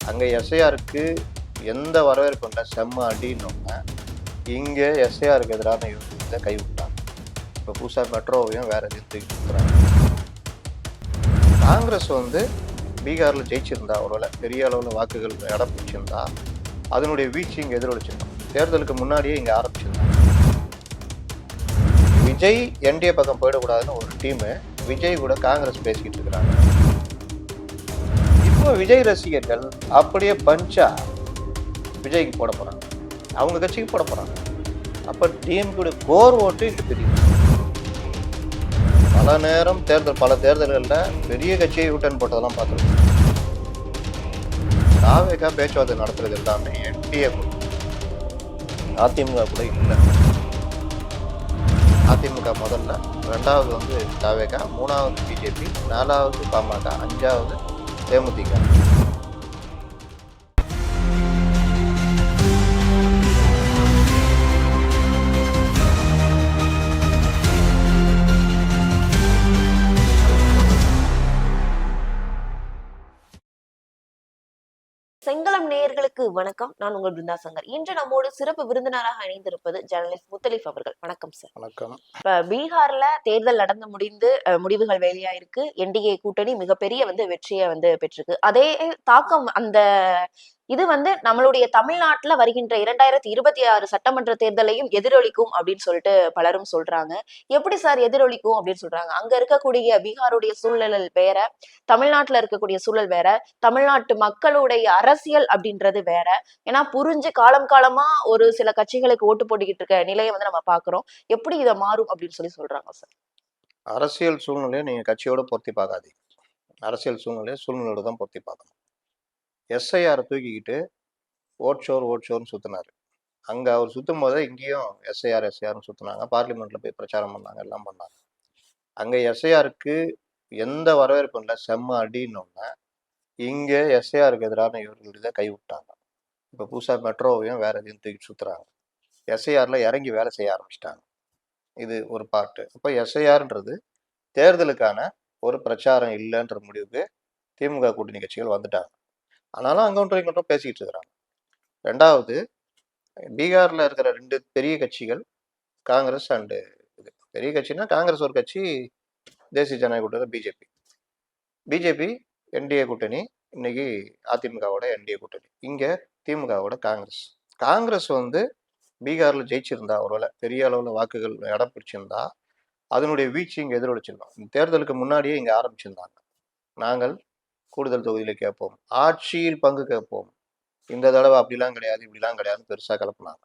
அங்கே எஸ்ஐஆருக்கு எந்த வரவேற்பு இல்லை, செம்ம அடின்னொன்னே இங்கே எஸ்ஐஆருக்கு எதிரான இதை கைவிட்டாங்க. இப்போ புதுசாக மெட்ரோவையும் வேற எதையும் தூக்கி கொடுக்குறாங்க. காங்கிரஸ் பீகாரில் ஜெயிச்சிருந்தா, ஒருவேளை பெரிய அளவில் வாக்குகள் இடம் பிடிச்சிருந்தா, அதனுடைய வீழ்ச்சி இங்கே எதிரொலிச்சிருந்தோம். தேர்தலுக்கு முன்னாடியே இங்கே ஆரம்பிச்சிருந்தாங்க. விஜய் என்டிஏ பக்கம் போயிடக்கூடாதுன்னு ஒரு டீமு விஜய் கூட காங்கிரஸ் பேசிக்கிட்டு இருக்கிறாங்க. இப்போ விஜய் ரசிகர்கள் அப்படியே பஞ்சா விஜய்க்கு போட போறாங்க, அவங்க கட்சிக்கு போட போறாங்க. அப்ப டிஎம்கே கோர் ஓட்டு இங்க தெரியும். பல நேரம் பல தேர்தல்கள்ல பெரிய கட்சியை யூட்டன் போட்டதெல்லாம் பார்த்துருக்கோம். தாவேகா பேச்சுவார்த்தை நடத்துறது எல்லாமே என்டிஏ அதிமுக கூட இல்லை. அதிமுக முதல்ல, ரெண்டாவது தாவேகா, மூணாவது பிஜேபி, நாலாவது பாமக, அஞ்சாவது தேமுதிக. செங்களம் நேயர்களுக்கு வணக்கம். நான் உங்கள் பிருந்தா சங்கர். இன்று நம்மோடு சிறப்பு விருந்தினராக இணைந்திருப்பது ஜெர்னலிஸ்ட் முத்தலிஃப் அவர்கள். வணக்கம் சார். வணக்கம். இப்ப பீகார்ல தேர்தல் நடந்து முடிந்து முடிவுகள் வெளியாயிருக்கு. என்டிஏ கூட்டணி மிகப்பெரிய வெற்றியை பெற்றிருக்கு. அதே தாக்கம் அந்த இது நம்மளுடைய தமிழ்நாட்டுல வருகின்ற 2026 சட்டமன்ற தேர்தலையும் எதிரொலிக்கும் அப்படின்னு சொல்லிட்டு பலரும் சொல்றாங்க. எப்படி சார் எதிரொலிக்கும் அப்படின்னு சொல்றாங்க? அங்க இருக்கக்கூடிய பீகாருடைய சூழல் வேற, தமிழ்நாட்டுல இருக்கக்கூடிய சூழல் வேற, தமிழ்நாட்டு மக்களுடைய அரசியல் அப்படின்றது வேற. ஏன்னா புரிஞ்சு காலம் காலமா ஒரு சில கட்சிகளுக்கு ஓட்டு போட்டுக்கிட்டு இருக்க நிலையை நம்ம பாக்குறோம். எப்படி இதை மாறும் அப்படின்னு சொல்றாங்க சார்? அரசியல் சூழ்நிலையை நீங்க கட்சியோட பொருத்தி பார்க்காதீங்க. அரசியல் சூழ்நிலையோட தான் பொருத்தி பார்க்கணும். எஸ்ஐஆரை தூக்கிக்கிட்டு ஓட் ஷோர்னு சுத்தினாரு. அங்க அவர் சுத்தும் போதே இங்கேயும் எஸ்ஐஆர்னு சுத்தினாங்க. பார்லிமெண்ட்ல போய் பிரச்சாரம் பண்ணாங்க, எல்லாம் பண்ணாங்க. அங்க எஸ்ஐஆருக்கு எந்த வரவேற்பும் இல்லை, செம்ம அடின்னொன்னே இங்க எஸ்ஐஆருக்கு எதிரான இவர்கள் இதை கைவிட்டாங்க. இப்ப புதுசா மெட்ரோவையும் வேற எதையும் தூக்கி சுத்துறாங்க. எஸ்ஐஆர்ல இறங்கி வேலை செய்ய ஆரம்பிச்சிட்டாங்க. இது ஒரு பார்ட்டு. அப்ப எஸ்ஐஆர்ன்றது தேர்தலுக்கான ஒரு பிரச்சாரம் இல்லைன்ற முடிவுக்கு திமுக கூட்டணி கட்சிகள் வந்துட்டாங்க. ஆனாலும் அங்க ஒன்றும் பேசிக்கிட்டு இருக்கிறாங்க. ரெண்டாவது, பீகார்ல இருக்கிற ரெண்டு பெரிய கட்சிகள் காங்கிரஸ் அண்டு இது. பெரிய கட்சின்னா காங்கிரஸ் ஒரு கட்சி, தேசிய ஜனநாயக கூட்டணி பிஜேபி. பிஜேபி என்டிஏ கூட்டணி, இன்னைக்கு அதிமுகவோட என்டிஏ கூட்டணி. இங்க திமுகவோட காங்கிரஸ். காங்கிரஸ் பீகார்ல ஜெயிச்சிருந்தா, ஒருவேளை பெரிய அளவுல வாக்குகள் இடம் பிடிச்சிருந்தா, அதனுடைய வீழ்ச்சி இங்க எதிரொலிச்சிருந்தோம். தேர்தலுக்கு முன்னாடியே இங்க ஆரம்பிச்சிருந்தாங்க. நாங்கள் கூடுதல் தொகுதியில கேட்போம், ஆட்சியில் பங்கு கேட்போம், இந்த தடவை அப்படிலாம் கிடையாது, இப்படிலாம் கிடையாதுன்னு பெருசா கிளப்புனாங்க.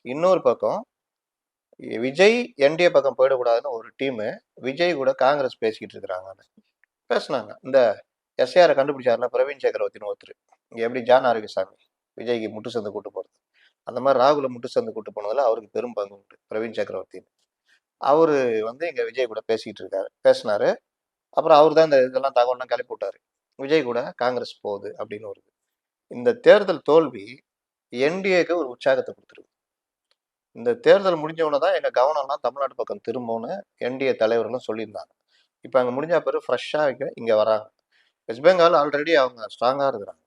இன்னொரு பக்கம் விஜய் என்டிஏ பக்கம் போயிடக்கூடாதுன்னு ஒரு டீமு விஜய் கூட காங்கிரஸ் பேசிக்கிட்டு இருக்கிறாங்கன்னு பேசினாங்க. இந்த எஸ்ஐஆரை கண்டுபிடிச்சாருல பிரவீன் சக்கரவர்த்தின்னு ஒருத்தர், இங்க எப்படி ஜான் ஆரோக்கியசாமி விஜய்க்கு முட்டு சந்து கூட்டு போறது, அந்த மாதிரி ராகுல முட்டு சந்து கூட்டு போனதுல அவருக்கு பெரும் பங்கு உண்டு. பிரவீன் சக்கரவர்த்தின்னு அவரு இங்க விஜய் கூட பேசினாரு. அப்புறம் அவர் தான் இந்த இதெல்லாம் தகவல்லாம் கிளப்பி விட்டாரு, விஜய் கூட காங்கிரஸ் போகுது அப்படின்னு வருது. இந்த தேர்தல் தோல்வி என்டிஏக்கு ஒரு உற்சாகத்தை கொடுத்துருக்கு. இந்த தேர்தல் முடிஞ்சவன தான் எங்க கவனம்லாம் தமிழ்நாட்டு பக்கம் திரும்பும்னு என்டிஏ தலைவர்களும் சொல்லியிருந்தாங்க. இப்போ அங்கே முடிஞ்ச பிறகு ஃப்ரெஷ்ஷாக இங்கே வராங்க. வெஸ்ட் பெங்கால் ஆல்ரெடி அவங்க ஸ்ட்ராங்காக இருக்கிறாங்க.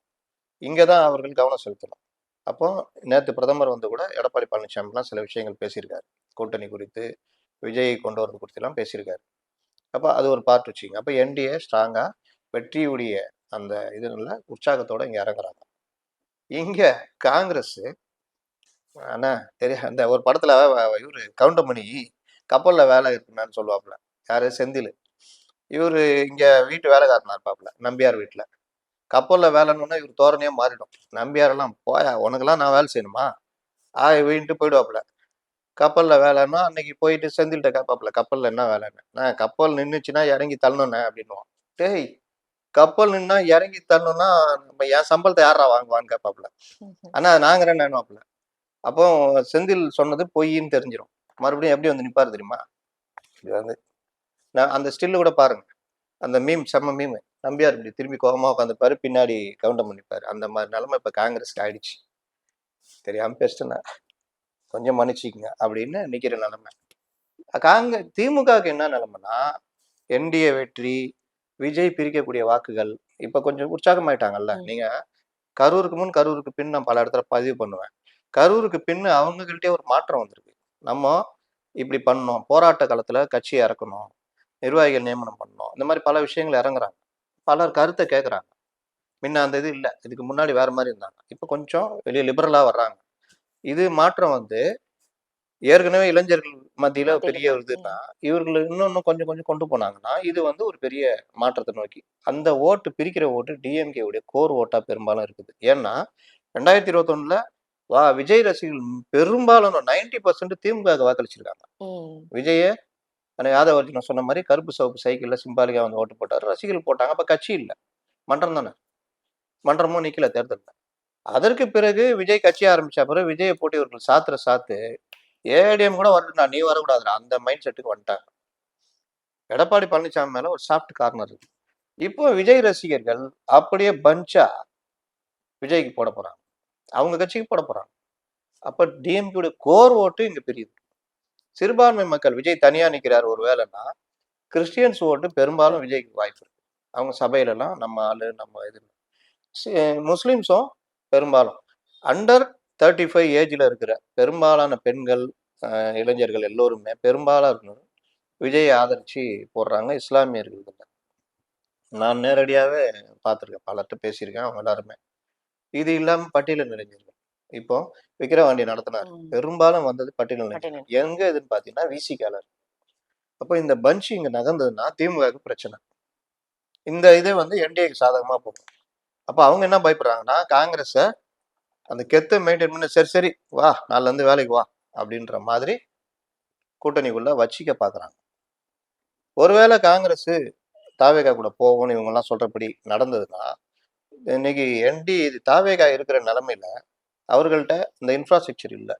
இங்கே தான் அவர்கள் கவனம் செலுத்தணும். அப்போ நேற்று பிரதமர் கூட எடப்பாடி பழனிசாமிலாம் சில விஷயங்கள் பேசியிருக்காரு. கூட்டணி குறித்து, விஜய் கொண்டு வரது குறித்துலாம் பேசியிருக்காரு. அப்போ அது ஒரு பார்ட் வச்சுங்க. அப்போ என்டிஏ ஸ்ட்ராங்காக வெற்றியுடைய அந்த இதுல உற்சாகத்தோட இங்கே இறங்குறாங்க. இங்க காங்கிரஸ் ஆனா தெரியும், அந்த ஒரு படத்துல இவரு கவுண்டமணி கப்பல்ல வேலை இருக்குன்னு சொல்லுவாப்புல, யாரு, செந்தில். இவரு இங்க வீட்டு வேலைக்காரனா இருப்பாப்புல, நம்பியார் வீட்டுல. கப்பல்ல வேலைன்னு இவர் தோரணையே மாறிடும். நம்பியாரெல்லாம் போயா, உனக்கெல்லாம் நான் வேலை செய்யணுமா வீட்டு போயிடுவாப்புல. கப்பல்ல வேலைன்னா அன்னைக்கு போயிட்டு செந்தில்கிட்ட கேட்பாப்புல, கப்பல்ல என்ன வேலைன்னு. நான் கப்பல் நின்றுச்சுன்னா இறங்கி தள்ளணுண்ணே அப்படின்னுவான். டேய், கப்பல் நின்னா இறங்கி தள்ளணும்னா நம்ம என் சம்பளத்தை யாரா வாங்குவான்னு கேட்பாப்புல. ஆனா நாங்க நினைவாப்புல. அப்போ செந்தில் சொன்னது பொய்ன்னு தெரிஞ்சிடும். மறுபடியும் எப்படி நிப்பாரு தெரியுமா? இது நான் அந்த ஸ்டில்லு கூட பாருங்க, அந்த மீம் செம்ம மீம். நம்பியார் இப்படி திரும்பி கோபமா உட்காந்துப்பாரு, பின்னாடி கவுண்டம் பண்ணிப்பாரு. அந்த மாதிரி நிலைமை இப்ப காங்கிரஸ்க்கு ஆயிடுச்சு. தெரியாம பேசிட்டேன்னா கொஞ்சம் மன்னிச்சிக்கங்க அப்படின்னு நிக்கிற நிலைமை. திமுகவுக்கு என்ன நிலைமைன்னா, என்டிஏ வெற்றி, விஜய் பிரிக்கக்கூடிய வாக்குகள் இப்ப கொஞ்சம் உற்சாகமாயிட்டாங்கல்ல. நீங்க கரூருக்கு முன் கரூருக்கு பின் நான் பல இடத்துல பதிவு பண்ணுவேன். கரூருக்கு பின் அவங்ககிட்டே ஒரு மாற்றம் வந்திருக்கு. நம்ம இப்படி பண்ணோம், போராட்ட காலத்துல கட்சியை இறக்கணும், நிர்வாகிகள் நியமனம் பண்ணணும், இந்த மாதிரி பல விஷயங்கள் இறங்குறாங்க. பலர் கருத்தை கேட்குறாங்க. முன்ன அந்த இது இல்லை, இதுக்கு முன்னாடி வேற மாதிரி இருந்தாங்க. இப்போ கொஞ்சம் வெளியே லிபரலா வர்றாங்க. இது மாற்றம் வந்து ஏற்கனவே இளைஞர்கள் மத்தியில பெரிய ஒரு இதுன்னா இவர்கள் இன்னும் கொஞ்சம் கொஞ்சம் கொண்டு போனாங்கன்னா இது வந்து ஒரு பெரிய மாற்றத்தை நோக்கி அந்த ஓட்டு பிரிக்கிற ஓட்டு டிஎம்கே உடைய கோர் ஓட்டா பெரும்பாலும் இருக்குது. ஏன்னா 2021 விஜய் ரசிகர்கள் பெரும்பாலும் 90% திமுக வாக்களிச்சிருக்காங்க. விஜய யாதவ் அர்ஜுனா சொன்ன மாதிரி கருப்பு சிவப்பு சைக்கிள்ல சிம்பாலிக்கா வந்து ஓட்டு போட்டாரு, ரசிகர்கள் போட்டாங்க. அப்ப கட்சி இல்லை, மன்றம் தானே, மன்றமும் நிக்கல தேர்தலில். அதற்கு பிறகு விஜய் கட்சி ஆரம்பிச்ச பிறகு விஜயை போட்டு இவர்கள் சாத்து ஏடிஎம் கூட வரட்டும்டா, நீ வரக்கூடாதுடா, அந்த மைண்ட் செட்டுக்கு வந்துட்டாங்க. எடப்பாடி பழனிசாமி மேல ஒரு சாஃப்ட் கார்னர் இருக்கு. இப்போ விஜய் ரசிகர்கள் அப்படியே பஞ்சா விஜய்க்கு போட போறாங்க, அவங்க கட்சிக்கு போட போறாங்க. அப்ப டிஎம்கே கோர் ஓட்டு இங்க பெரியது. சிறுபான்மை மக்கள் விஜய் தனியா நிக்கிறாரு ஒரு வேலைன்னா கிறிஸ்டியன்ஸ் ஓட்டு பெரும்பாலும் விஜய்க்கு வாய்ப்பு இருக்கு. அவங்க சபையில எல்லாம் நம்ம ஆளு நம்ம இது முஸ்லிம்ஸும் பெரும்பாலும் அண்டர் 35 ஏஜ்ல இருக்கிற பெரும்பாலான பெண்கள் இளைஞர்கள் எல்லோருமே பெரும்பாலும் இருக்கணும் விஜயை ஆதரிச்சு போடுறாங்க. இஸ்லாமியர்கள் நான் நேரடியாவே பார்த்துருக்கேன், பலர்கிட்ட பேசியிருக்கேன், அவங்க எல்லாருமே. இது இல்லாம பட்டியலின் இளைஞர்கள் இப்போ விக்கிரவாண்டி நடத்தினார், பெரும்பாலும் வந்தது பட்டியலின் இளைஞர்கள். எங்க இதுன்னு பாத்தீங்கன்னா விசிகாலர். அப்போ இந்த பஞ்ச் இங்க நகர்ந்ததுன்னா திமுகவுக்கு பிரச்சனை, இந்த இதே வந்து என்டிஏக்கு சாதகமா போகும். அப்ப அவங்க என்ன பயப்படுறாங்கன்னா காங்கிரஸ அந்த கெத்தை மெயின்டைன் பண்ணி சரி சரி வா நாலுல இருந்து வேலைக்கு வா அப்படின்ற மாதிரி கூட்டணிக்குள்ள வச்சிக்க பாக்குறாங்க. ஒருவேளை காங்கிரஸ் தாவேகா கூட போகணும்னு இவங்க எல்லாம் சொல்றபடி நடந்ததுன்னா இன்னைக்கு இது தாவேகா இருக்கிற நிலைமையில அவர்கள்ட்ட இந்த இன்ஃப்ராஸ்ட்ரக்சர் இல்லை,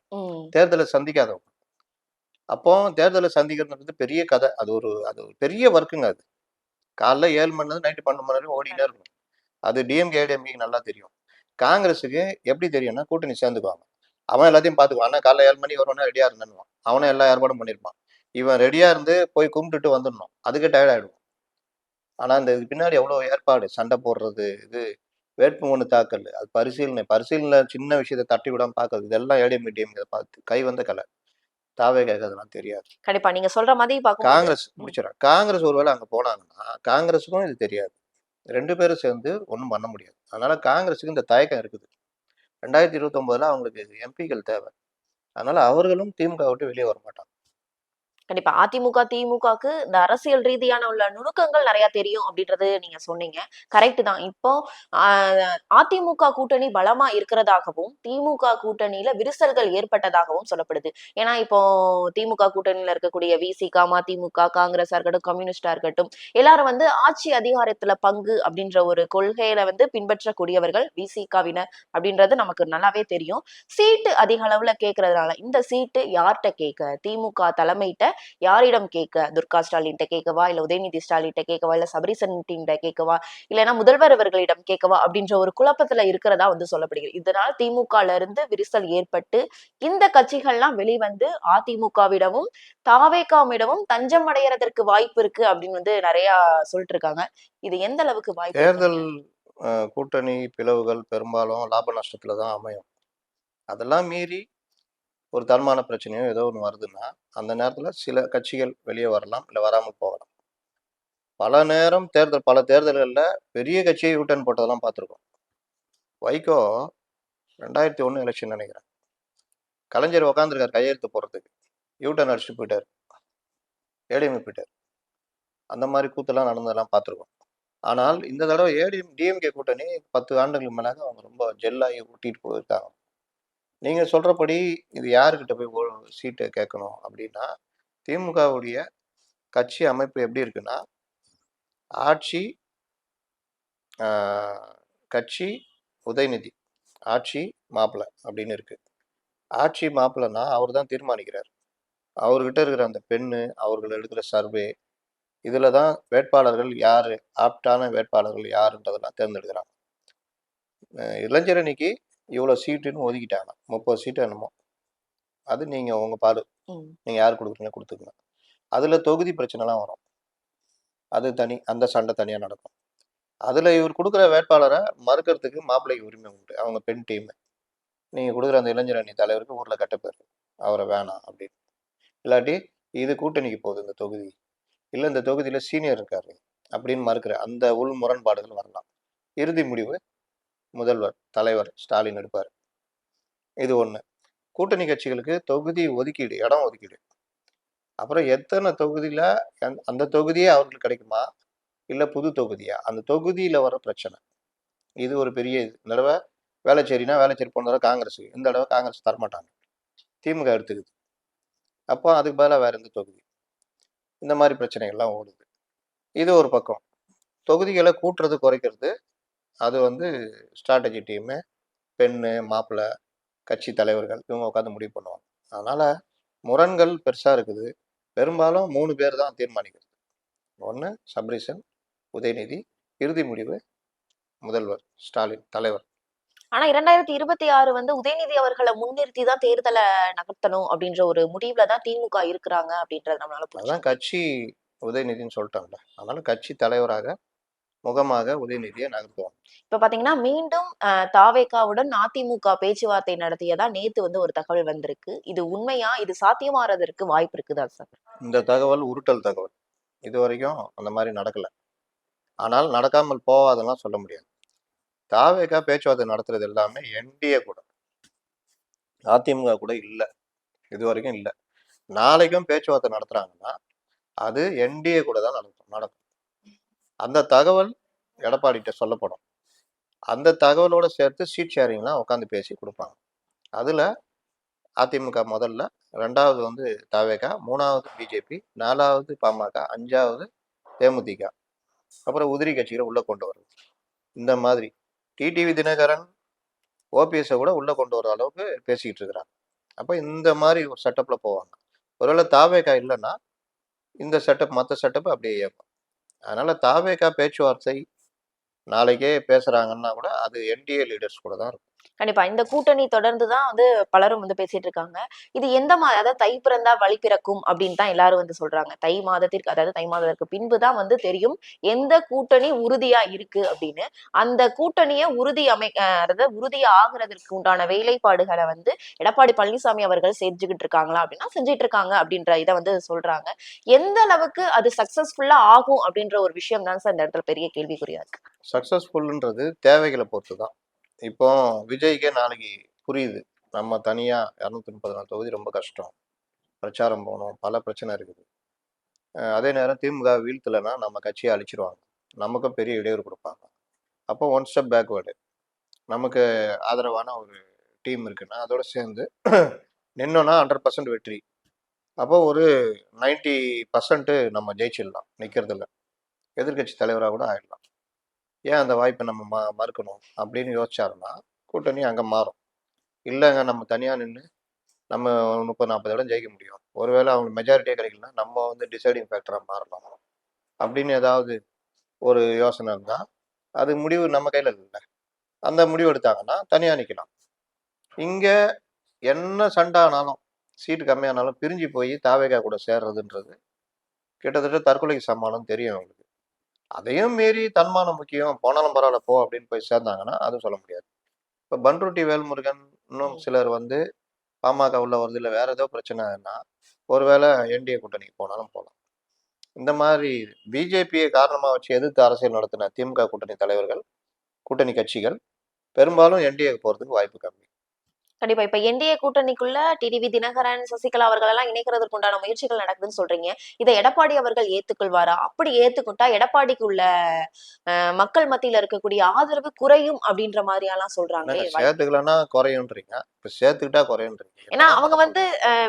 தேர்தலை சந்திக்காதவங்க. அப்போ தேர்தலை சந்திக்கிறது பெரிய கதை, அது ஒரு பெரிய ஒர்க்குங்க. அது காலைல 7 மணி நேரம் நைட்டு 12 மணி நேரம் ஓடினே இருக்கும். அது டிஎம்கே ஏடிஎம்கே நல்லா தெரியும். காங்கிரஸுக்கு எப்படி தெரியும்னா கூட்டணி சேர்ந்துக்குவாங்க, அவன் எல்லாத்தையும் பார்த்துக்குவான். ஆனால் காலைல 7 மணிக்கு வருவானா ரெடியா இருந்தேன்னுவான், அவனே எல்லா ஏற்பாடும் பண்ணியிருப்பான். இவன் ரெடியா இருந்து போய் கும்பிட்டுட்டு வந்துடணும், அதுக்கு டயர்ட் ஆயிடுவான். ஆனா இந்த பின்னாடி எவ்வளவு ஏற்பாடு, சண்டை போடுறது, இது வேட்புமனு தாக்கல், அது பரிசீலனை சின்ன விஷயத்தை தட்டி விடாம பாக்குறது, இதெல்லாம் ஏடிஎம் டிஎம்கே பார்த்து கை வந்த கலை. தாவேகா அதெல்லாம் தெரியாது. கண்டிப்பா நீங்க சொல்ற மாதிரி காங்கிரஸ் முடிச்சிடறேன். காங்கிரஸ் ஒருவேளை அங்க போனாங்கன்னா காங்கிரஸுக்கும் இது தெரியாது, 2 பேரும் சேர்ந்து ஒன்றும் பண்ண முடியாது. அதனால காங்கிரஸுக்கு இந்த தயக்கம் இருக்குது. 2029 அவங்களுக்கு எம்பிக்கள் தேவை. அதனால அவர்களும் திமுக விட்டு வெளியே வர மாட்டாங்க. கண்டிப்பா அதிமுக திமுகக்கு இந்த அரசியல் ரீதியான உள்ள நுணுக்கங்கள் நிறைய தெரியும் அப்படின்றது நீங்க சொன்னீங்க. கரெக்ட் தான். இப்போ அதிமுக கூட்டணி பலமா இருக்கிறதாகவும் திமுக கூட்டணியில விரிசல்கள் ஏற்பட்டதாகவும் சொல்லப்படுது. ஏன்னா இப்போ திமுக கூட்டணியில இருக்கக்கூடிய விசிக, மதிமுக, காங்கிரஸா இருக்கட்டும், கம்யூனிஸ்டா இருக்கட்டும், எல்லாரும் வந்து ஆட்சி அதிகாரத்துல பங்கு அப்படின்ற ஒரு கொள்கையில வந்து பின்பற்றக்கூடியவர்கள் விசிகாவினர் அப்படின்றது நமக்கு நல்லாவே தெரியும். சீட்டு அதிக அளவுல கேட்கறதுனால இந்த சீட்டு யார்கிட்ட கேட்க, திமுக தலைமையிட்ட யாரிடம் கேட்க, துர்கா ஸ்டாலின் கேட்கவா, இல்ல உதயநிதி ஸ்டாலின் கேட்கவா, இல்ல சபரீசன் டீம் கேட்கவா, இல்லைன்னா முதல்வர் அவர்களிடம் கேட்கவா அப்படின்ற ஒரு குழப்பத்துல இருக்கிறதா வந்து சொல்லப்படுகிறது. இதனால் திமுகல இருந்து விரிசல் ஏற்பட்டு இந்த கட்சிகள்லாம் வெளிவந்து அதிமுகவிடமும் தாவேகாவிடமும் தஞ்சம் அடையறதற்கு வாய்ப்பு இருக்கு அப்படின்னு வந்து நிறைய சொல்லிட்டு இருக்காங்க. இது எந்த அளவுக்கு வாய்ப்பு? தேர்தல் கூட்டணி பிளவுகள் பெரும்பாலும் லாப நஷ்டத்துல தான் அமையும். அதெல்லாம் மீறி ஒரு தன்மான பிரச்சனையோ ஏதோ ஒன்று வருதுன்னா அந்த நேரத்துல சில கட்சிகள் வெளியே வரலாம், இல்லை வராமல் போகலாம். பல தேர்தல்கள்ல பெரிய கட்சியை யூட்டன் போட்டதெல்லாம் பார்த்துருக்கோம். வைகோ 2001 எலெக்ஷன் நினைக்கிறேன், கலைஞர் உட்காந்துருக்காரு கையெழுத்து போடுறதுக்கு, யூட்டன் அடிச்சுட்டு போயிட்டாரு, ஏடிஎம் போயிட்டார். அந்த மாதிரி கூத்தெல்லாம் நடந்ததெல்லாம் பார்த்துருக்கோம். ஆனால் இந்த தடவை டிஎம்கே கூட்டணி 10 ஆண்டுகளுக்கு மேலாக அவங்க ரொம்ப ஜெல்லாகி ஊட்டிட்டு போயிருக்காங்க. நீங்க சொல்றபடி இது யாருக்கிட்ட போய் சீட்டை கேட்கணும் அப்படின்னா திமுகவுடைய கட்சி அமைப்பு எப்படி இருக்குன்னா ஆட்சி, கட்சி, உதயநிதி, ஆட்சி, மாப்பிள்ளை அப்படின்னு இருக்கு. ஆட்சி மாப்பிள்ளைன்னா அவர் தான் தீர்மானிக்கிறார். அவர்கிட்ட இருக்கிற அந்த பெண்ணு, அவர்கள் எடுக்கிற சர்வே, இதுல தான் வேட்பாளர்கள் யாரு, ஆப்டான வேட்பாளர்கள் யாருன்றதெல்லாம் தேர்ந்தெடுக்கிறாங்க. இளைஞரணிக்கு இவ்வளவு சீட்டுன்னு ஒதுக்கிட்டாங்க, 30 சீட்டு என்னமோ. அது நீங்க உங்க பாடு, நீங்க யாரு கொடுக்குறீங்க கொடுத்துக்கங்க. அதுல தொகுதி பிரச்சனைலாம் வரும், அது தனி, அந்த சண்டை தனியா நடக்கும். அதுல இவர் கொடுக்குற வேட்பாளரை மறுக்கிறதுக்கு மாப்பிள்ளைக்கு உரிமை உண்டு. அவங்க பெண் டீம், நீங்க கொடுக்குற அந்த இளைஞர் அணி தலைவருக்கு ஊர்ல கெட்ட பேர், அவரை வேணாம் அப்படின்னு. இல்லாட்டி இது கூட்டணிக்கு போகுது இந்த தொகுதி, இல்ல இந்த தொகுதியில சீனியர் இருக்காரு அப்படின்னு மறுக்கிற அந்த உள் முரண்பாடுகள் வரலாம். இறுதி முடிவு முதல்வர் தலைவர் ஸ்டாலின் எடுப்பார். இது ஒண்ணு. கூட்டணி கட்சிகளுக்கு தொகுதி ஒதுக்கீடு, இடம் ஒதுக்கீடு, அப்புறம் எத்தனை தொகுதியில அந்த தொகுதியே அவர்களுக்கு கிடைக்குமா இல்ல புது தொகுதியா, அந்த தொகுதியில வர பிரச்சனை. இது ஒரு பெரிய இது. இந்த தடவை வேளச்சேரினா வேளச்சேரி போன தடவை காங்கிரஸ், இந்த தடவை காங்கிரஸ் தரமாட்டாங்க, திமுக எடுத்துக்குது. அப்போ அதுக்கு பதிலாக வேற எந்த தொகுதி, இந்த மாதிரி பிரச்சனைகள்லாம் ஓடுது. இது ஒரு பக்கம். தொகுதிகளை கூட்டுறது குறைக்கிறது அது வந்து ஸ்ட்ராட்டஜி டீமு, பெண்ணு மாப்பிள்ளை கட்சி தலைவர்கள் இவங்க உட்காந்து முடிவு பண்ணுவாங்க. அதனால முரண்கள் பெருசா இருக்குது. பெரும்பாலும் 3 பேர் தான் தீர்மானிக்கிறது. ஒன்று சபரீசன், உதயநிதி, இறுதி முடிவு முதல்வர் ஸ்டாலின் தலைவர். ஆனா 2026 வந்து உதயநிதி அவர்களை முன்னிறுத்தி தான் தேர்தலை நகர்த்தணும் அப்படின்ற ஒரு முடிவுல தான் திமுக இருக்கிறாங்க அப்படின்றத நம்மளால அதான் புரிஞ்சுக்க கட்சி உதயநிதின்னு சொல்லிட்டாங்கல்ல, அதனால கட்சி தலைவராக முகமாக உதயநிதியை நகர்த்துவாங்க. இப்ப பாத்தீங்கன்னா மீண்டும் தாவேகாவுடன் அதிமுக பேச்சுவார்த்தை நடத்தியதா நேத்து வந்து ஒரு தகவல் வந்திருக்கு. இது உண்மையா? இது சாத்தியமாறதற்கு வாய்ப்பு இருக்குதா சார்? இந்த தகவல் உருட்டல் தகவல். இது வரைக்கும் அந்த மாதிரி நடக்கல. ஆனால் நடக்காமல் போவாதெல்லாம் சொல்ல முடியாது. தாவேகா பேச்சுவார்த்தை நடத்துறது எல்லாமே என்டிஏ கூட, அதிமுக கூட இல்லை, இது வரைக்கும் இல்லை. நாளைக்கும் பேச்சுவார்த்தை நடத்துறாங்கன்னா அது என்டிஏ கூட தான் நடக்கும். அந்த தகவல் எடப்பாடிகிட்ட சொல்லப்படும். அந்த தகவலோட சேர்த்து சீட் ஷேரிங்லாம் உட்காந்து பேசி கொடுப்பாங்க. அதுல அதிமுக முதல்ல, ரெண்டாவது வந்து தாவேகா, மூணாவது பிஜேபி, நாலாவது பாமக, அஞ்சாவது தேமுதிக, அப்புறம் உதிரி கட்சிகளை உள்ள கொண்டு வருது. இந்த மாதிரி டிடிவி தினகரன் ஓபிஎஸ் கூட உள்ள கொண்டு வர அளவுக்கு பேசிக்கிட்டு இருக்கிறாங்க. அப்ப இந்த மாதிரி ஒரு செட்டப்ல போவாங்க. ஒருவேளை தாவேகா இல்லைன்னா இந்த செட்டப், மற்ற செட்டப் அப்படியே இயக்கும். அதனால தாவேகா பேச்சுவார்த்தை நாளைக்கே பேசுறாங்கன்னா கூட அது என்டிஏ லீடர்ஸ் கூட தான் இருக்கும். கண்டிப்பா. இந்த கூட்டணி தொடர்ந்து தான் வந்து பலரும் வந்து பேசிட்டு இருக்காங்க. இது எந்த அதாவது தை பிறந்தா வழி பிறக்கும் அப்படின்னு தான் எல்லாரும் வந்து சொல்றாங்க. தை மாதத்திற்கு அதாவது தை மாதத்திற்கு பின்பு தான் வந்து தெரியும் எந்த கூட்டணி உறுதியா இருக்கு அப்படின்னு. அந்த கூட்டணிய அதாவது உறுதி ஆகுறதற்கு உண்டான வேலைப்பாடுகளை வந்து எடப்பாடி பழனிசாமி அவர்கள் செஞ்சுக்கிட்டு இருக்காங்களா அப்படின்னா செஞ்சுட்டு இருக்காங்க அப்படின்ற இதை வந்து சொல்றாங்க. எந்த அளவுக்கு அது சக்சஸ்ஃபுல்லா ஆகும் அப்படின்ற ஒரு விஷயம் தான் சார் இந்த இடத்துல பெரிய கேள்விக்குறியா இருக்கு. சக்சஸ்ஃபுல்ன்றது தேவைகளை பொறுத்து தான். இப்போ விஜய்க்கே நாளைக்கு புரியுது, நம்ம தனியா 234 தொகுதி ரொம்ப கஷ்டம், பிரச்சாரம் போகணும், பல பிரச்சனை இருக்குது. அதே நேரம் திமுக வீழ்த்தலைன்னா நம்ம கட்சியை அழிச்சிருவாங்க, நமக்கும் பெரிய இடையூறு கொடுப்பாங்க. அப்போ ஒன் ஸ்டெப் பேக்வேர்டு. நமக்கு ஆதரவான ஒரு டீம் இருக்குன்னா அதோட சேர்ந்து நின்னோன்னா 100% வெற்றி. அப்போ ஒரு 90% நம்ம ஜெயிச்சிடலாம் நிற்கிறதுல, எதிர்கட்சி தலைவராக கூட ஆயிடலாம். ஏன் அந்த வாய்ப்பை நம்ம மறுக்கணும் அப்படின்னு யோசிச்சாருன்னா கூட்டணி அங்கே மாறும். இல்லைங்க நம்ம தனியாக நின்று நம்ம 30-40 இடம் ஜெயிக்க முடியும், ஒருவேளை அவங்களுக்கு மெஜாரிட்டியே கிடைக்கலன்னா நம்ம வந்து டிசைடிங் ஃபேக்டராக மாறலாம் அப்படின்னு ஏதாவது ஒரு யோசனை இருந்தால் அது முடிவு நம்ம கையில் இல்லை. அந்த முடிவு எடுத்தாங்கன்னா தனியாக நிற்கலாம். இங்கே என்ன சண்டை ஆனாலும், சீட்டு கம்மியானாலும் பிரிஞ்சு போய் தாவேகா கூட சேர்றதுன்றது கிட்டத்தட்ட தற்கொலைக்கு சமானம் தெரியும் அவங்களுக்கு. அதையும் மீறி தன்மானம் முக்கியம், போனாலும் பரவாயில்ல போ அப்படின்னு போய் சேர்ந்தாங்கன்னா அதுவும் சொல்ல முடியாது. இப்போ பன்ருட்டி வேல்முருகன் இன்னும் சிலர் வந்து பாமக உள்ள வருது, இல்லை வேற ஏதோ பிரச்சனைன்னா ஒருவேளை என்டிஏ கூட்டணிக்கு போனாலும் போகலாம். இந்த மாதிரி பிஜேபியை காரணமாக வச்சு எதிர்த்து அரசியல் நடத்தின திமுக கூட்டணி தலைவர்கள், கூட்டணி கட்சிகள் பெரும்பாலும் என்டிஏ போறதுக்கு வாய்ப்பு கம்மி. கண்டிப்பா. இப்ப என்டிஏ கூட்டணிக்குள்ள டிடிவி தினகரன், சசிகலா அவர்கள் எல்லாம் இணைக்கிறதுக்கு உண்டான முயற்சிகள் நடக்குதுன்னு சொல்றீங்க. இதை எடப்பாடி அவர்கள் ஏத்துக்கொள்வாரா? அப்படி ஏத்துக்கிட்டா எடப்பாடிக்கு உள்ள மக்கள் மத்தியில இருக்கக்கூடிய ஆதரவு குறையும் அப்படின்ற மாதிரி எல்லாம் சொல்றாங்களே. சேர்த்துக்கலன்னா குறையுன்றீங்க, இப்ப சேர்த்துக்கிட்டா குறையுன்றீங்க. ஏன்னா அவங்க வந்து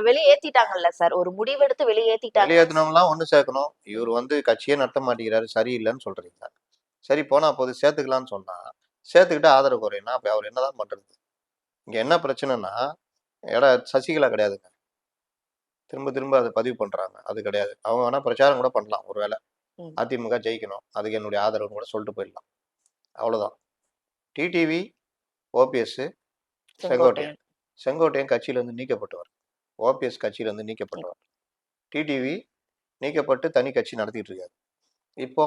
வெளியேத்திட்டாங்கல்ல சார். ஒரு முடிவெடுத்து வெளியேத்திட்டாங்க. வெளியேற்றினவங்களாம் ஒண்ணு சேர்க்கணும். இவர் வந்து கட்சியே நடத்த மாட்டேங்கிறாரு, சரியில்லைன்னு சொல்றீங்க. சரி போனா போது சேர்த்துக்கலாம்னு சொன்னா சேர்த்துக்கிட்டா ஆதரவு குறையும்னா அப்ப அவர் என்னதான் பண்றது? இங்க என்ன பிரச்சனைனா சசிகலா கிடையாதுங்க. திரும்ப திரும்ப அதை பதிவு பண்றாங்க, அது கிடையாது. அவங்க வேணா பிரச்சாரம் கூட பண்ணலாம், ஒருவேளை அதிமுக ஜெயிக்கணும் அதுக்கு என்னுடைய ஆதரவு கூட சொல்லிட்டு போயிடலாம், அவ்வளவுதான். டிடிவி, ஓபிஎஸ், செங்கோட்டையன் கட்சியிலிருந்து நீக்கப்பட்டவர், ஓபிஎஸ் கட்சியிலிருந்து நீக்கப்பட்டவர், டிடிவி நீக்கப்பட்டு தனி கட்சி நடத்திட்டு இருக்காரு. இப்போ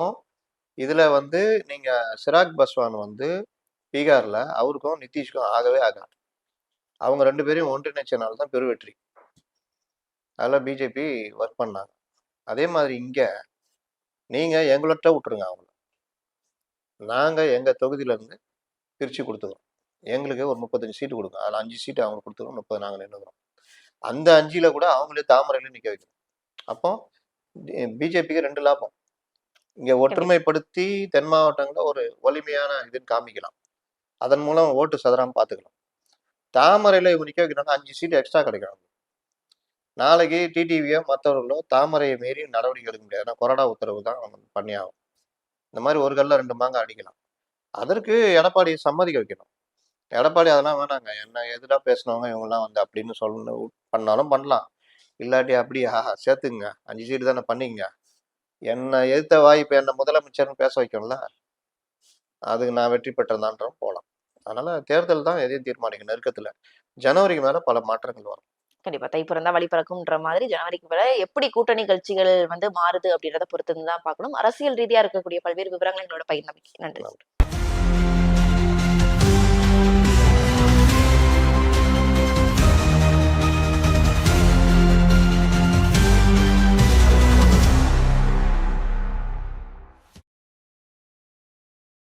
இதுல வந்து நீங்க சிராக் பஸ்வான் வந்து பீகார்ல அவருக்கும் நிதிஷ்க்கும் ஆகவே ஆகாது. அவங்க 2 பேரையும் ஒன்றிணைச்சனால தான் பெருவெற்றி. அதில் பிஜேபி ஒர்க் பண்ணாங்க. அதே மாதிரி இங்க நீங்க எங்கள்ட்ட விட்டுருங்க அவங்கள. நாங்க எங்க தொகுதியில இருந்து பிரிச்சு கொடுத்துக்கிறோம். எங்களுக்கு ஒரு 35 சீட்டு கொடுங்க. அதில் 5 சீட்டு அவங்களுக்கு கொடுத்துக்கிறோம், 30 நாங்கள் நின்றுக்கிறோம். அந்த 5ல கூட அவங்களே தாமரையில நிக்க வைக்கணும். அப்போ பிஜேபிக்கு 2 லாபம். இங்க கண்டிப்பா ஒற்றுமைப்படுத்தி தென் மாவட்டங்களில் ஒரு வலிமையான இதுன்னு காமிக்கலாம். அதன் மூலம் ஓட்டு சதறாம பார்த்துக்கலாம். தாமரையில இவங்க நிக்க வைக்கிறாங்க, 5 சீட்டு எக்ஸ்ட்ரா கிடைக்கும். நாளைக்கு டிடிவியோ மற்றவர்களோ தாமரையை மீறி நடவடிக்கை எடுக்க முடியாது. ஏன்னா கொறடா உத்தரவு தான் பண்ணி ஆகும். இந்த மாதிரி ஒரு கல்ல 2 மாங்க அடிக்கலாம். அதற்கு எடப்பாடி சம்மதிக்க வைக்கணும். எடப்பாடி அதெல்லாம் வேணாங்க, என்ன எதிரா பேசினவங்க இவங்கெல்லாம் வந்து அப்படின்னு சொல்லணும் பண்ணாலும் பண்ணலாம். இல்லாட்டி அப்படியா சேர்த்துங்க, 5 சீட்டு தானே பண்ணிங்க. என்னை எதிர்த்த வாய்ப்பு என்ன முதலமைச்சர்னு பேச வைக்கும்ல, அதுக்கு நான் வெற்றி பெற்றதான்றோம் போகலாம். அதனால தேர்தல் தான் எதையும் தீர்மானிக்கும் நெருக்கத்துல. ஜனவரிக்கு மேல பல மாற்றங்கள் வரும். கண்டிப்பா தை பிறந்தா வழி பிறக்கும்ன்ற மாதிரி ஜனவரிக்கு மேல எப்படி கூட்டணி கட்சிகள் வந்து மாறுது அப்படின்றத பொறுத்து தான் பார்க்கணும். அரசியல் ரீதியா இருக்கக்கூடிய பல்வேறு விவரங்களை எங்களோட பகிர்ந்தமைக்கு நன்றி.